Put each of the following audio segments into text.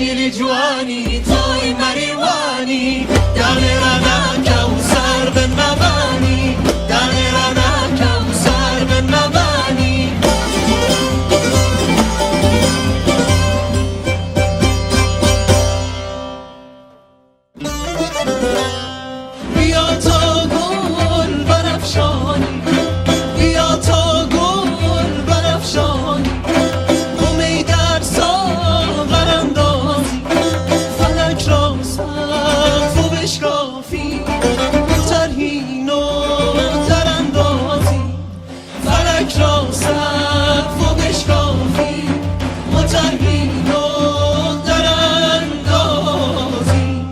شیری جوانی توی مریوانی دانه رانا کوسر بن مبانی دانه رانا کوسر بن مبانی بیا تو گل برافشانی بیا تو گل برافشانی امید در ساغر اندازی فلک را سقف و بشکافی ترهین و در اندازی فلک را سقف و بشکافی ترهین و در اندازی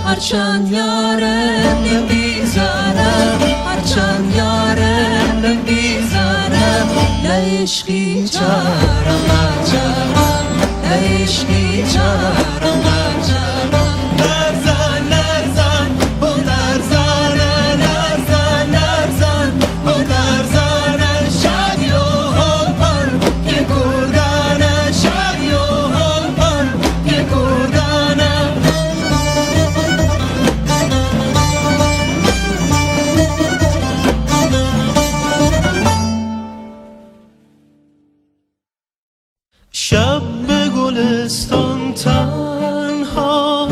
هرچند یارم بیزارم هرچند یارم بیزارم لعشقی چارم عجبم لعشقی چارم عجبم لرزن لرزن با لرزن لرزن لرزن با لرزن شادی و حال پر که گردن شادی و حال پر که گردن شب به گلستان تنها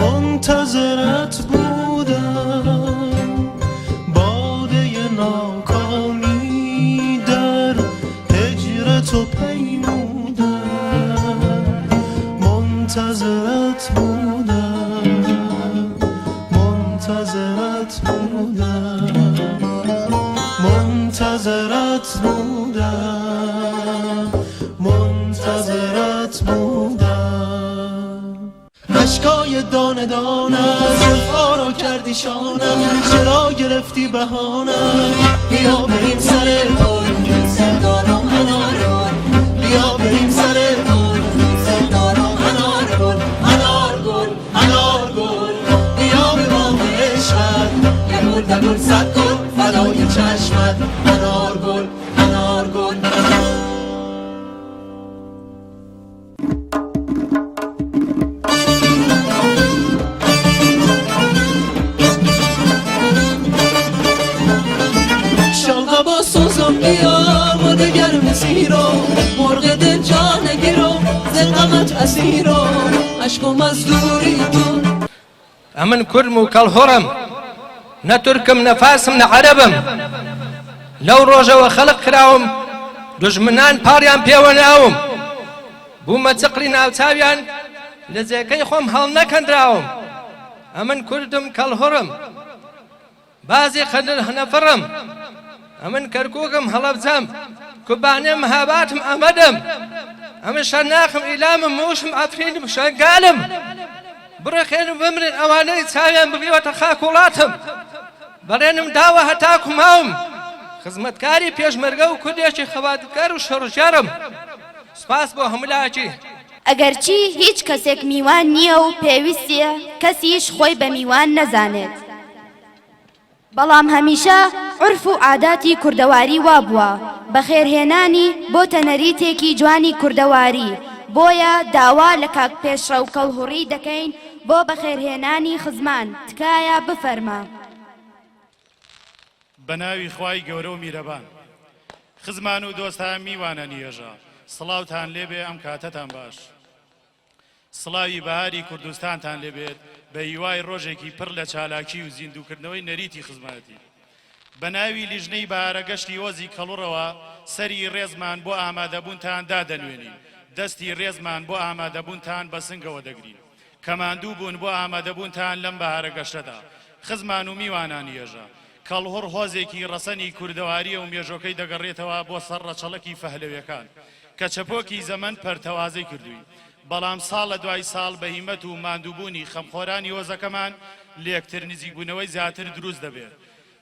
منتظرت بودم باده ناکامی در هجر تو پیمودم منتظرت بودم منتظرت بودم منتظرت بودم منتظرت بودم اشکای دانه دانم زلفا را کردی شانم چرا گرفتی بهانم بیا بریم سر گل سردارم انار بیا بریم سر گل سردارم انار گل انار گل انار گل بیا به باغ عشقت یه گل ده گل صد گل فدای چشمت انار گل انار گل شاقبا سوزم بیا مده گرم سیرو مرغ دل جانگیرو زلقمت اسیرو عشقم از دوری تو أمن كرم وكالهرم نتركم نفاسم نعربم لو روجا وخلق كراوم دجمنان باريان بيواناوم بوما تقرين أوتاويان لزيكي خوم هل نكندراوم أمن كردم كالهرم بازي خدر هنفرم أمن كركوكم هلبزم كبانيم هاباتم أمدم أمن شناخم إلام موشم عفرين بشنقالم برخين بمرن أواني تساويان بغيوة خاكولاتم برينم داوة هتاكم هاوم خزمتكاري بيش مرقو كديشي خوادكار وشرجارم سپاس بو هملاجي ئەگەرچی هیچ کەسێک میوان نییە و پێویستیە کەسیش خۆی بە میوان نەزانێت بەڵام هەمیشە عورف و عاداتی کوردەواری وابووە بەخێرهێنانی بۆ تەنەریتێکی جوانی کوردەواری بۆیە داوا لە کاک پێشڕەو کەڵهوڕی دەکەین بۆ بەخێرهێنانی خزمان تکایە بفەرمە بەناوی خوای گەورە و میرەبان خزمان و دۆستان میوانە نیێژە سڵاوتان لێبێ ئەم کاتەتان باش سڵاوی بەهاری کوردستانتان لێبێت بە هیوای ڕۆژێکی پڕ لە چالاکی و زیندووکردنەوەی نەریتی خزمەتی بە ناوی لیژنەی بەهارەگەشتی وەزی کەڵوڕەوە سەری ڕێزمان بۆ ئامادەبوونتان دادەنوێنین دەستی ڕێزمان بۆ ئامادەبوونتان بە سنگەوە دەگرین کەماندوو بوون بۆ ئامادەبوونتان لەم بەهارەگەشتەدا خزمان و میوانان نیێژە کەڵهوڕ هۆزێکی ڕەسەنی کوردەواریە و مێژۆکەی دەگەڕێتەوە بۆ سەر ڕەچەڵەکی فەهلەویەکان کە چەپۆکی زەمەند پەرتەوازەی کردووی بەڵام ساڵ لە دوای ساڵ بە هیمەت و ماندووبوونی خەمخۆرانی هۆزەکەمان لێکتر نزیکبوونەوەی زیاتر دروست دەبێت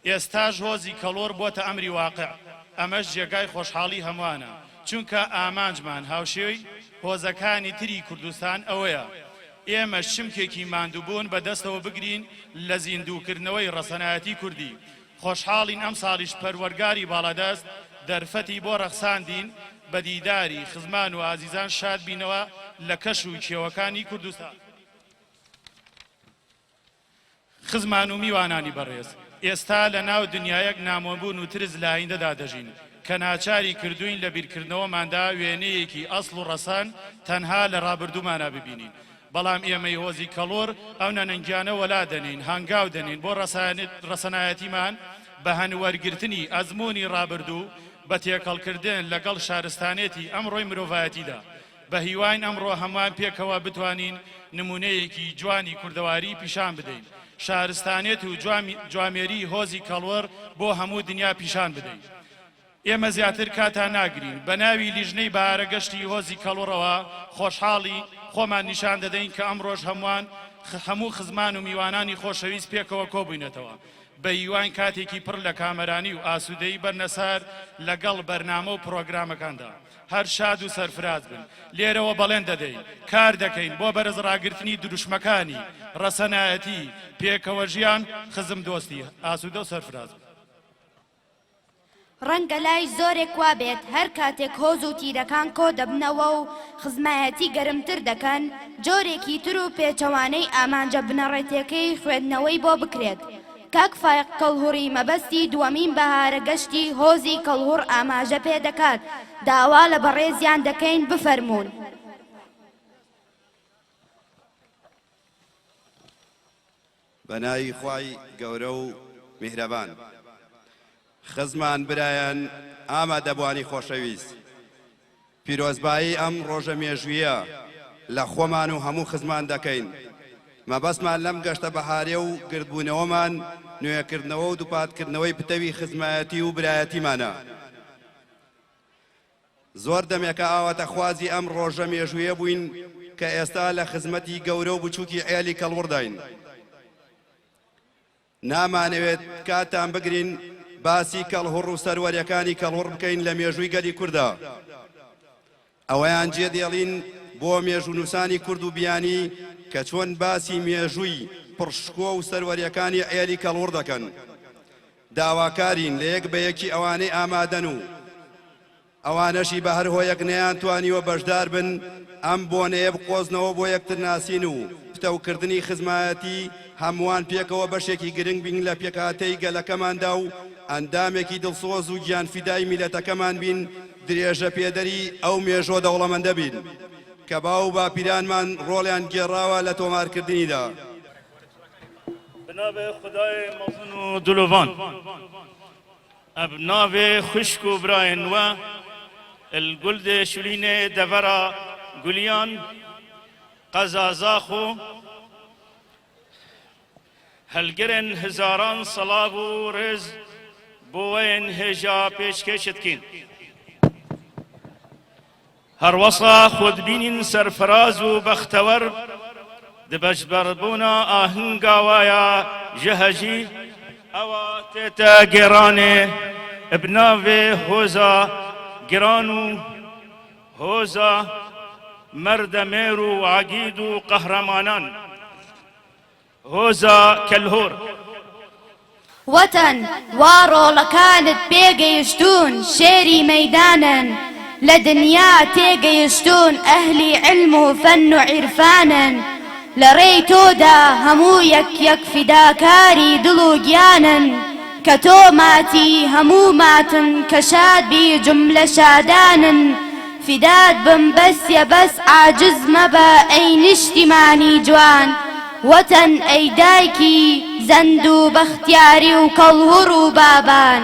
ئێستاش هۆزی کەڵۆر بۆتە ئەمری واقع ئەمەش جێگای خۆشحاڵی هەمووانە چونکە ئامانجمان هاوشێوی هۆزەکانی تری کوردستان ئەوەیە ئێمە شمکێکی ماندووبوون بەدەستەوە بگرین لە زیندووکردنەوەی ڕەسەنایەتی کوردی خۆشحاڵین ئەم ساڵیش پەروەرگاری باڵەدەست دەرفەتی بۆ ڕەخساندین بە دیداری خزمان و ئازیزان شاد بینەوە لە کەش و کێوەکانی کوردستان. خزمان و میوانانی بەڕێز، ئێستا لە ناو دنیایەک نامۆبوون و ترس لە ئایندەدا دەژین کە ناچاری کردوین لە بیرکردنەوەماندا وێنەیەکی ئەسڵ و ڕەسان تەنها لە ڕابردوومانە ببینین. بەڵام ئێمەی هۆزی کەڵۆر ئەو نەنەنگیانە وەلا دەنین، هەنگاو دەنین بۆ ڕەسەنایەتیمان بە هەنوەرگرتنی ئەزمموی ڕابردوو بە تێکەڵکردن لەگەڵ شارستانێتی ئەمڕۆی مرۆڤایەتیدا. بە هیواین ئەمڕۆ هەمووان پێکەوە بتوانین نمونەیەکی جوانی کوردەواری پیشان بدەین، شارستانێت و جوامێری هۆزی کەڵوەر بۆ هەموو دنیا پیشان بدەین. ئێمە زیاتر کاتان ناگرین، بە ناوی لیژنەی بەهارەگەشتی هۆزی کەڵوەرەوە خۆشحاڵی خۆمان نیشان دەدەین کە ئەمڕۆژ هەموو خزمان و میوانانی خۆشەویست پێکەوە کۆبووینەتەوە بە هیوان کاتێکی پڕ لە کامەرانی و ئاسوودەی بەرنەسار لەگەڵ بەرنامە و پرۆگرامەکاندا. هەر شاد و سەرفراز بن. لێرەوە بەڵێن دەدەین کار دەکەین بۆ بەرز ڕاگرتنی دروشمەکانی ڕەسەنایەتی پێکەوە ژیان خزم دۆستی ئاسوودە و سەرفراز بن. ڕەنگە لای زۆرێک وا بێت هەر کاتێک هۆز و تیرەکان کۆ دەبنەوە و خزمایەتی گەرمتر دەکەن، جۆرێکی تر و پێچەوانەی ئامانجە بنەڕێتەکەی خوێندنەوەی بۆ بکرێت. کاک فایق کەڵهوڕی مەبەستی دووەمین بەهارەگەشتی هۆزی کەڵهوڕ ئاماژە پێ دەکات، داوا لە بەڕێزیان دەکەین بفەرموون. بەناوی خوای گەورە و میهرەبان. خزمان برایان ئامادەبوانی خۆشەویست، پیرۆزبایی ئەم ڕۆژە مێژوویە لە خۆمان و هەموو خزمان دەکەین. مەبەستمان لەم گەشتە بەهارێ و گردبوونەوەمان نوێکردنەوە و دووپاتکردنەوەی پتەوی خزمایەتی و برایەتیمانە. زۆر دەمێکە ئاواتە خوازی ئەم ڕۆژە مێژوویە بووین کە ئێستا لە خزمەتی گەورە و بچووکی عێلی کەڵوڕداین. نامانەوێت کاتان بگرین باسی کەڵهوڕ و سەروەریەکانی کەڵهوڕ بکەین لە مێژووی گەلی کووردا. ئەوەیان جێدێڵین بۆ مێژوونووسانی کورد و بیانی کە چۆن باسی مێژووی پڕشکۆ و سەروەریەکانی عێلی کەڵوڕ دەکەن. داواکارین لە یەک بە یەکی ئەوانەی ئامادەن و ئەوانەشی بە هەر هۆیەک نەیانتوانیوە بەشدار بن ئەم بۆنەیە بقۆزنەوە بۆ یەکترناسین و پتەوکردنی خزمایەتی هەمووان پێکەوە بەشێکی گرنگ بین لە پێکهاتەی گەلەکەماندا و ئەندامێکی دڵسۆز و گیانفیدای میلەتەکەمان بین، درێژە پێدەری ئەو مێژۆ دەوڵەمەندە بین کە باو باپیرانمان ڕۆڵیان گێڕاوە لە تۆمارکردنیدا. بنابێ خدای مەزن و دلۆڤان ئەبناوێ خوشک و برایەن وە الگولدێ شولینێ دەڤەرە گولیان قەزازاخ و هەلگرن هزاران سەڵاو و ڕێز بۆوەین هێژا پێشکەشتکین. هەروەسا خۆدبینین سەرفراز و بەختەوەر دبەشبەربوونا ئاهنگاوایە ژەهەژی ئەوە تێتە گێڕانێ بناوێ هۆزە گران و هۆزە مەردەمێر و عەگید و قەهرەمانان هۆزە کەلهۆر. وەتەن وا ڕۆڵەکانت پێگەیشتوون شێری مەیدانن، لە دنیا تێگەیشتوون ئەهلی علم و فەن و عیرفانن، لە ڕێی تۆدا هەموو یەک فیداکاری دڵ و گیانن، کە تۆ ماتی هەموو ماتن کە شاد بی جملە شادانن. فیدات بم بەسیە بەس عاجز مەبە ئەی نیشتیمانی جوان، وەتەن ئەی دایکی زەند و بەختیاری و کەڵهوڕ و بابان.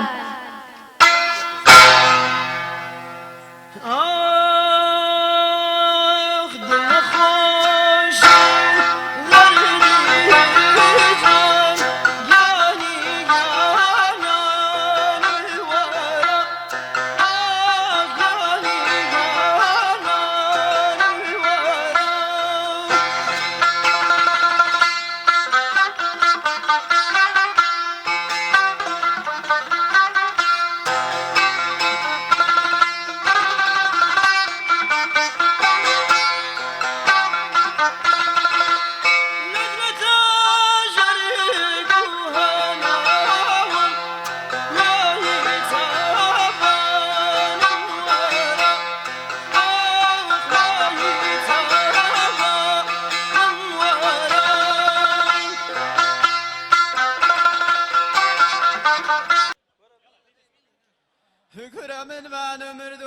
فكرة من ما نمرد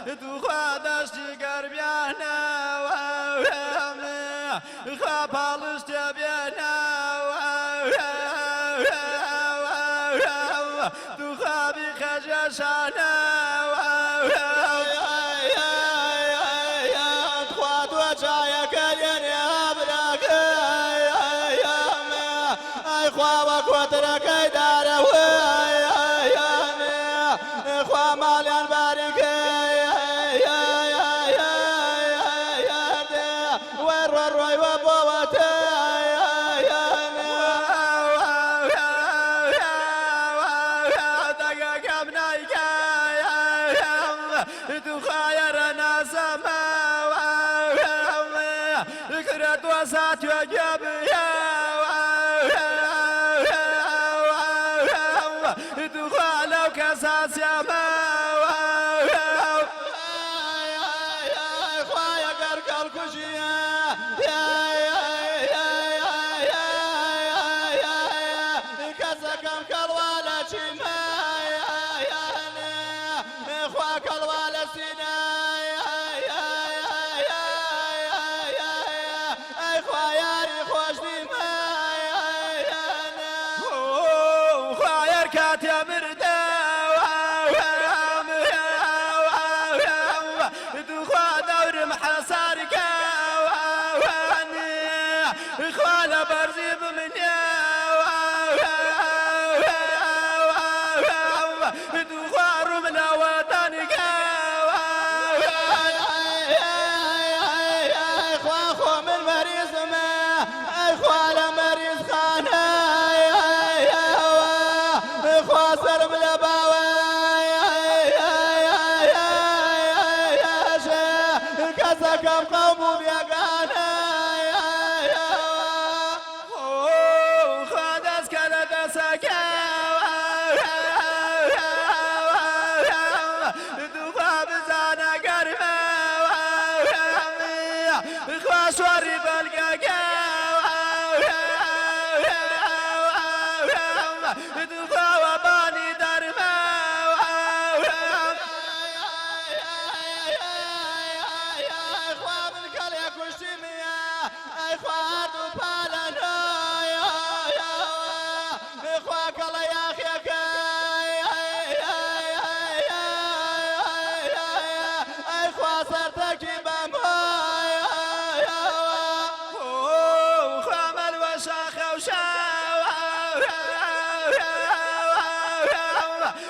دخوا دشتی قربیانا خاپالش تبیانا دخوا بی خجشانا خوا دو جای کلیانی ابرک خوا و کترکی داره خوا مالیان باریکه روی و بابته دقا کم نایکه تو خایر ناسم کرد و سات و جبه تو خالو کساس خواهی گر کل کشیه کسکم کلواله چیمه خواه کلواله سینه خواه یاری خوش دیمه خواه یر کاتی مرده تو خواه دورم حسار که خواه لبرزی بمنی تو خواه روم لوطن که خواه خو من مریض ما خواه لمریض خانه خواه سرم لباوه كسكم قوم بيقانا خادس كانت سكا دفا بزانا قربا خواشوري بالقاقا دفا وباني دربا خواه من کلی کشتی میا خواه دو پالنا خواه کلی آخی که خواه سرتکی بما خواه ملو شاخ و شاو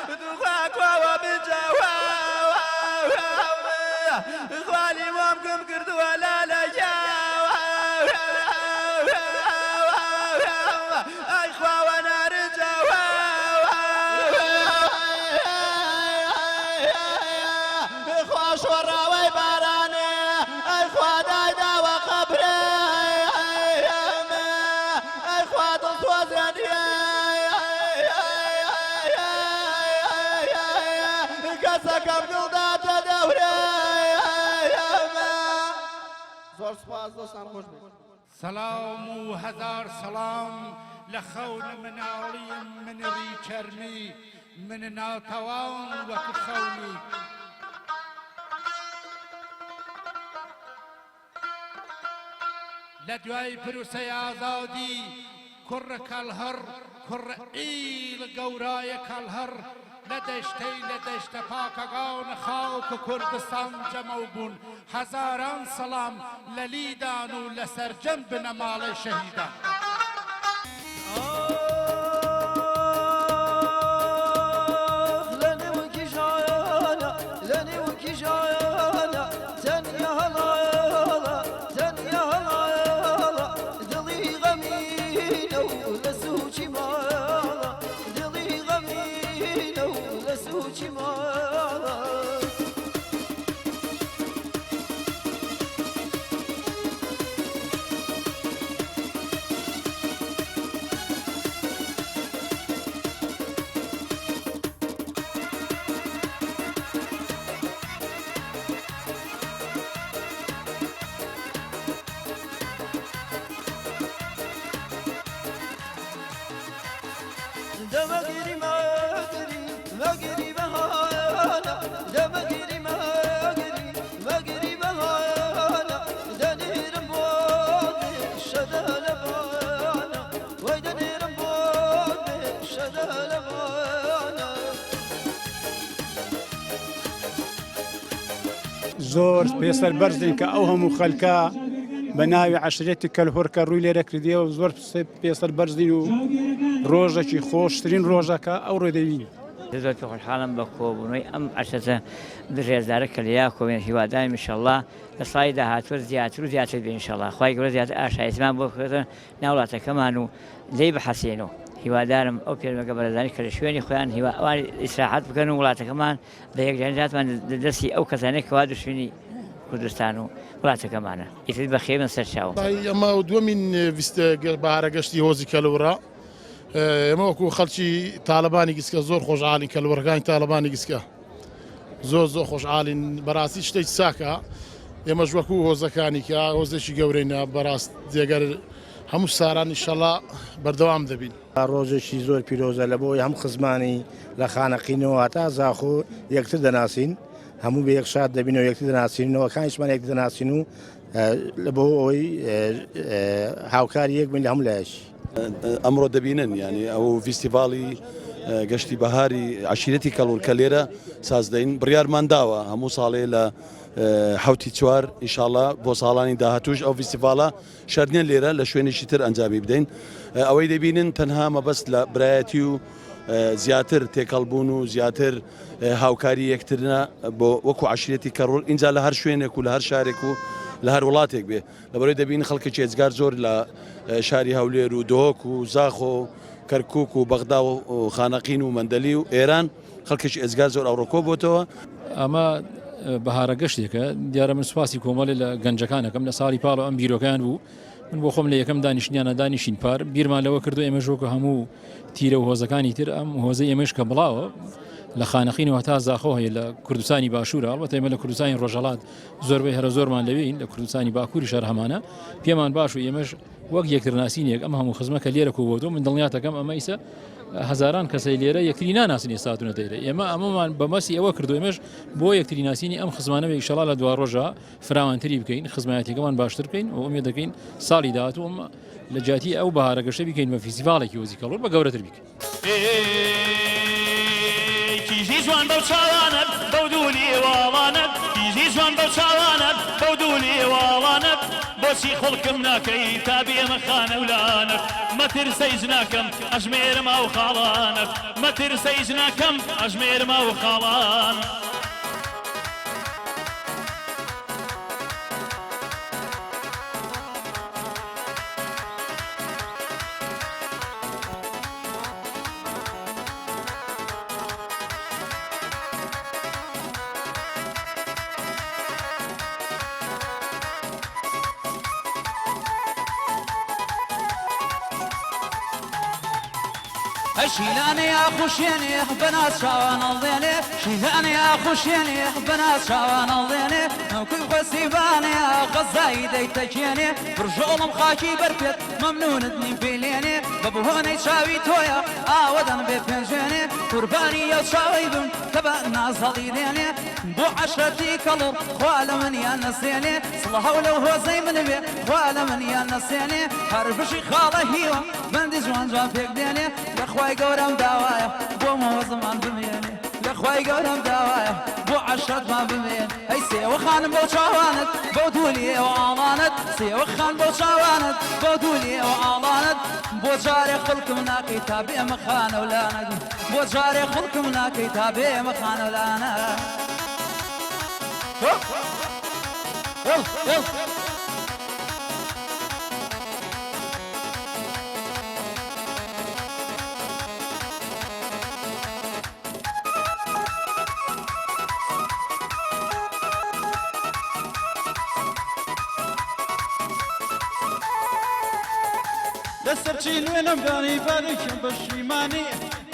دو خواه کوا بجاو خوالي ممكن كرد ولا لجا اي خوا وانا رجا خوا شوراوي باراني اي خوا دايدا وقبري اي خوا تصوزني كسكم قلدات دوري زور سپاس دوستان خوش بید سلام و هزار سلام لخون من عالیم من ریچرمی من ناتوان و کخونی لدوای پروسه آزادی کر کلهر کر ایل گورای کلهر لدشت پاکگان خاک کردستان جمع بون هزاران سلام للیدان و لسرجم بنمال شهیدان دمگیری مگیری مگیری بهانا دمگیری مگیری مگیری بهانا دنیرم بودی شدال بانا وای دنیرم بودی شدال بانا زۆر پێسەر بەرزین کە ئەو هەموو خەلکە بە ناوی عەشرەتی کەلهۆرکە ڕووی لێرە کردیەوە و زۆر پێسەر بەرزین و ڕۆژێکی خۆشترین ڕۆژەکە ئەو ڕێدەبینی. زۆر خۆشحاڵم بە کۆبوونەوەی ئەم عەشرەتە بژێردارە کە لیا کۆبێن هیوادارم ئینشەڵڵا لە ساڵی داهاتوە زیاتر و زیاتر بێ ئینشەڵڵا خوای گەورە زیاتر ئاشایەتیمان بۆ بکرێتە ناو وڵاتەکەمان و لێی بەحەسێنەوە. هیوادارم ئەو پێرمەگە بەرەزانی کە لە شوێنی خۆیان هیوای ئیسراحەت بکەن و وڵاتەکەمان بە یەکجانجاتمان دەستی ئەو کەسانەی کەوا دوشمێنی کوردستان و وڵاتەکەمانە ئیتر بە خێبن سەرچاوە. ئەمە دووەمین بەهارە گەشتی هۆزی کەلوڕە ئێمە وەکو خەڵکی تالەبانی گسکە زۆر خۆشحاڵین کەلوڕەکانی تالەبانی گسکە زۆر زۆر خۆشحاڵین بەڕاستی شتێک چاکە ئێمەش وەکو هۆزەکانی کە هۆزێکی گەورەینە بەڕاست جێگەر هەموو ساران ئینشەڵڵا بەردەوام دەبین. ڕۆژێکی زۆر پیرۆزە لە بۆی هەم خزمانی لە خانەقینەوە تا زاخۆ یەکتر دەناسین هەموو بە یەک شاد دەبین و یەکتر دەناسینەوە کانیشمان یەکتر دەناسین و لە بۆ ئەوەی هاوکاری یەک بین لە هەموو لایەشی. ئەمڕۆ دەبینن ینی ئەو فیستیڤاڵی گەشتی بەهاری عەشیرەتی کەلوور کە لێرە سازدەین بڕیارمان داوە هەموو ساڵێ لە حوتی چوار ئینشاڵڵا بۆ ساڵانی داهاتوش ئەو فیستیڤاڵە شاردنیان لێرە لە شوێنێکی تر ئەنجامی بدەین ئەوەی دەبینن تەنها مەبەست لە برایەتی و زیاتر تێکەڵبوون و زیاتر هاوکاری یەکترە بۆ وەکو عەشیرەتی کەڕۆڵ اینجا لە هەر شوێنێک و لە هەر شارێک و لە هەر وڵاتێک بێ لەبەرەوەی دەبین خەڵکێکی ئێجگار زۆر لە شاری هەولێر و دۆک و زاخۆ و کەرکووک و بەغدا و خانەقین و مەندەلی و ئێران خەڵکێکی ئێجگار زۆر ئەوڕۆکۆ بۆتەوە. ئەمە بەهارە گەشتێکە دیارە من سوپاسی کۆمەڵی لە گەنجەکانەکەم لە ساڵی پاڵ ئەم بیرۆکان بوو من بۆ خۆم لە یەکەم دانیشتیانە دانیشین پار بیرمان لەوە کردو ئێمەژۆکە هەموو تیرە و هۆزەکانی تر ئەم هۆزەی ئێمەش کە بڵاوە لە خانەقینەوە تا زاخۆ هەیە لە کوردستانی باشوورە ئەڵبەتە ئێمە لە کوردستانی ڕۆژهەڵات زۆربەی هەرە زۆرمان لەوێین لە کوردستانی باکووری شار هەمانە پێمان باش و ئێمەش وەک یەکترناسینێک ئەم هەموو خزمەکە لێرە کۆبووەوە من دڵنیاتەکەم ئەمە ئیسە هەزاران کەسەی لێرە یەکتری ناناسن ئێستاتونە دەیرە ئێمە ئەمەمان بەمەسی ئەوە کردو ئێمەش بۆ یەکتری ناسینی ئەم خزمانە ئینشەڵڵا لە دوا ڕۆژە فراوانتری بکەین خزمەتیەکەمان باشتر بکەین و ئومێد دەکەین ساڵی داهاتوو ئەمە لە جاتی ئەو بەهارە گەشتە بیکەین بە فیستیڤاڵێکی هۆزی کەڵوور بە گەورەتر بیکەین. کیژی جوان بەو چاوانت بەو دوو لێواڵانت کیژی جوان بەو چاوانت بەو دوو لێواڵانت بۆچی خوڵکم ناکەی تا بێمە خانەولانت مەترسەی ژناکەم ئەژمێرم ئەو خاڵانت مەترسەی ژناکەم ئەژمێرم ئەو خاڵان. شیلانی خوشیانی بنات شوان الدنيا شیلانی خوشیانی بنات شوان الدنيا كل خسيباني غزاي ديتكيني برجولم خاكي بركت ممنون اتنين بليني بابوهوني شاوي تويا ودن ببنجيني قرباني يا شاويبن تبعنا صليديني بو عشرتي كلر خوالا من يا نسيني صلحه ولو هو زي من بي خوالا من يا نسيني حرفشي خاله هيوا بندي جوان جوان فيك ديني يا خواي قورم داوايا بو مو زمان بميني يا خواي قورم داوايا بو عشرت ما بمين اي سيوا خان بو شاوانت بو دولي وعالانت سيوا خان بو شاوانت بو دولي وعالانت بو جاري خلكم ناكي تابي مخان ولانت بو جاري خلكم ناكي تابي مخان ولانت. دەسەرچی نوێنم بانی بانێکم بەشیمانی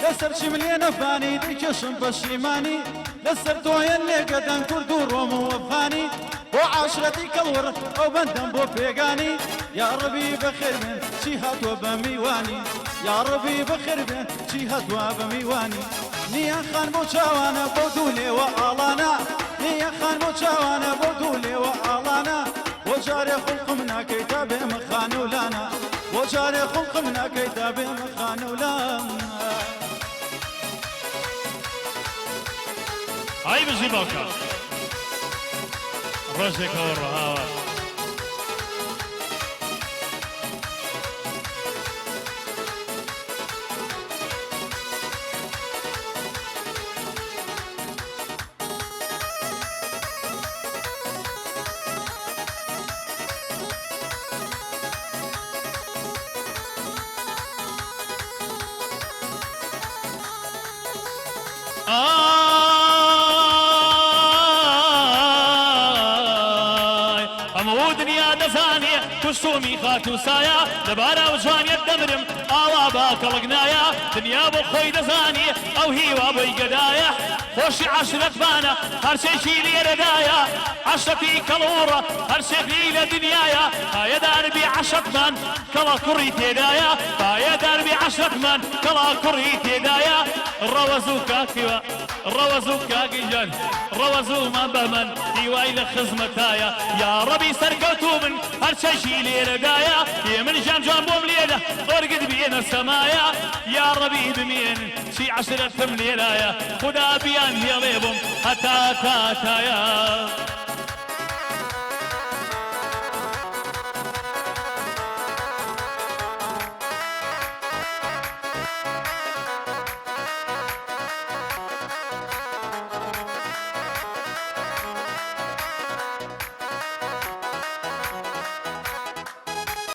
دەسەرچی ملێنە بانی دیکەشم بەشیمانی لەسەر تۆیان لێگەدەن کورد و ڕۆم و وەفانی بۆ عاشرەتی کەڵوەڕ ئەو بەندەم بۆ پێگانی یا ڕەبی بەخێر بێن چی هاتووە بە میوانی یا ڕەبی بەخێر بێن چی هەتوا بە میوانی نییە خان بۆ چاوانە بۆ دوو لێوە ئاڵانە نییە خان بۆ چاوانە بۆ دوو لێوە ئاڵانە بۆ جارێ خوڵقم ناکەی تا بێمە خانەولانە بۆ جارێ خوڵقم ناکەی تا بێمە خانەولانە ئای بژی باوکە ڕۆژێکەوە ڕەهاوە هەموو دنیا دەزانێ کوشتومی خات و سایە لەبارە و جوانیت دەمرم ئاوا باکەڵک نایە دنیا بۆ خۆی دەزانێ ئەو هیوا بۆی گەدایە خۆشی عاشرەتمانە هەرچێکی لێرەدایە عاشقی کەڵوڕە هەرچێکی لە دنیایە پایەداربی عاشقمان کەڵا کوڕی تێدایە پایەداربی عاشقمان کەڵا کوڕی تێدایە ڕەوەزوو کاکیوە ڕەوەزوو کاگیجان ڕەوەزوومان بە من هیوای لە خزمەتایە یا ڕەبی سەرکەوتوو من هەرچەشی لێرەدایە پێ من ژیان جوان بۆم لێدە ئۆرگت بێنە سەمایە یا ڕەبی بمێن چی عەشرەتم لێرایە خودا بیان هێڵێ بووم هەتا تاتایە